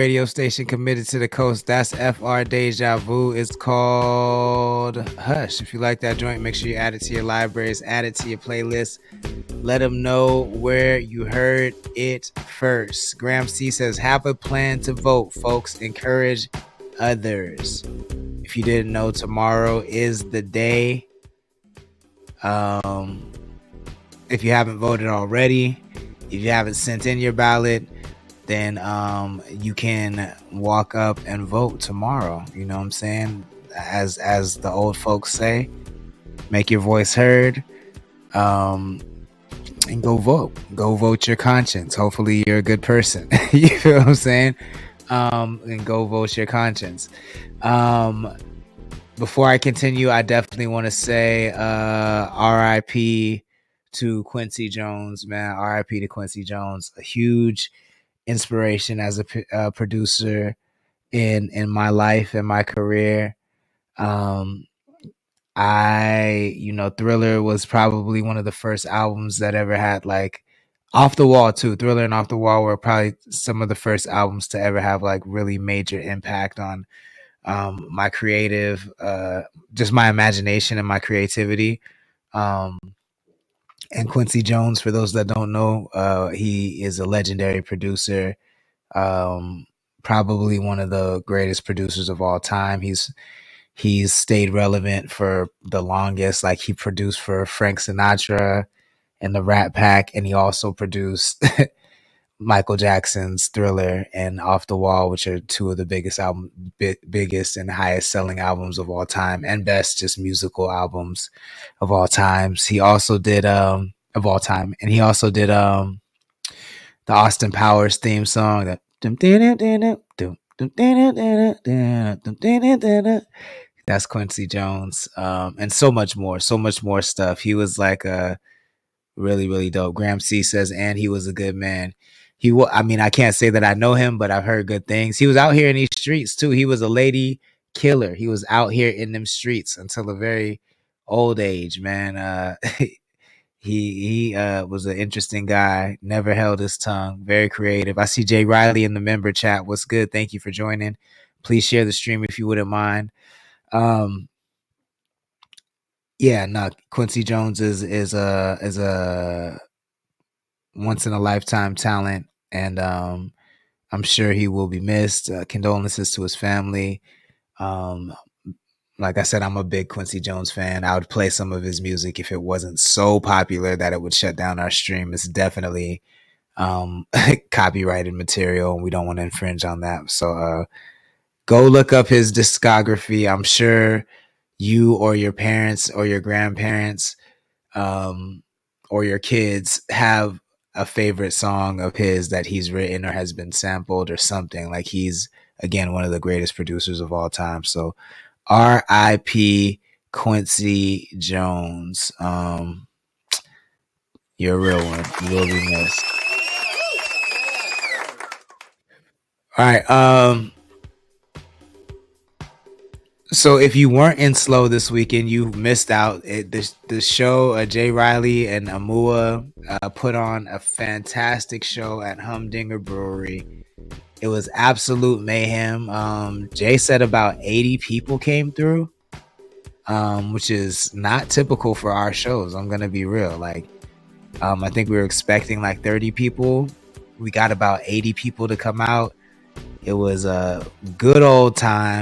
radio station committed to the coast. That's FR Deja Vu. It's called Hush. If you like that joint, make sure you add it to your libraries, add it to your playlist. Let them know where you heard it first. Graham C says, have a plan to vote, folks. Encourage others. If you didn't know, tomorrow is the day. If you haven't voted already, if you haven't sent in your ballot, then you can walk up and vote tomorrow. You know what I'm saying? As the old folks say, make your voice heard, and go vote. Go vote your conscience. Hopefully you're a good person. You feel what I'm saying? And go vote your conscience. Before I continue, I definitely want to say RIP to Quincy Jones, man. RIP to Quincy Jones. A huge inspiration as a producer in my life and my career. Thriller was probably one of the first albums that ever had, like, Off the Wall too. Thriller and Off the Wall were probably some of the first albums to ever have like really major impact on my creative, just my imagination and my creativity. And Quincy Jones, for those that don't know, he is a legendary producer, probably one of the greatest producers of all time. He's stayed relevant for the longest. Like, he produced for Frank Sinatra and the Rat Pack, and he also produced Michael Jackson's Thriller and Off the Wall, which are two of the biggest and highest selling albums of all time, and best just musical albums of all times. He also did of all time, and he also did the Austin Powers theme song. That that's Quincy Jones, and so much more stuff. He was like a really, really dope. Graham C says, and he was a good man. I mean, I can't say that I know him, but I've heard good things. He was out here in these streets too. He was a lady killer. He was out here in them streets until a very old age, man. He was an interesting guy. Never held his tongue. Very creative. I see Jay Riley in the member chat. What's good? Thank you for joining. Please share the stream if you wouldn't mind. Quincy Jones is a once in a lifetime talent, and I'm sure he will be missed. Condolences to his family. Like I said, I'm a big Quincy Jones fan. I would play some of his music if it wasn't so popular that it would shut down our stream. It's definitely copyrighted material, and we don't want to infringe on that. So go look up his discography. I'm sure you or your parents or your grandparents or your kids have a favorite song of his that he's written or has been sampled or something. Like, he's, again, one of the greatest producers of all time. So R.I.P. Quincy Jones. You're a real one. You will be missed. All right. So if you weren't in Slow this weekend, you missed out. The show, Jay Riley and Amua put on a fantastic show at Humdinger Brewery. It was absolute mayhem. Jay said about 80 people came through, which is not typical for our shows. I'm going to be real. Like, I think we were expecting like 30 people. We got about 80 people to come out. It was a good old time.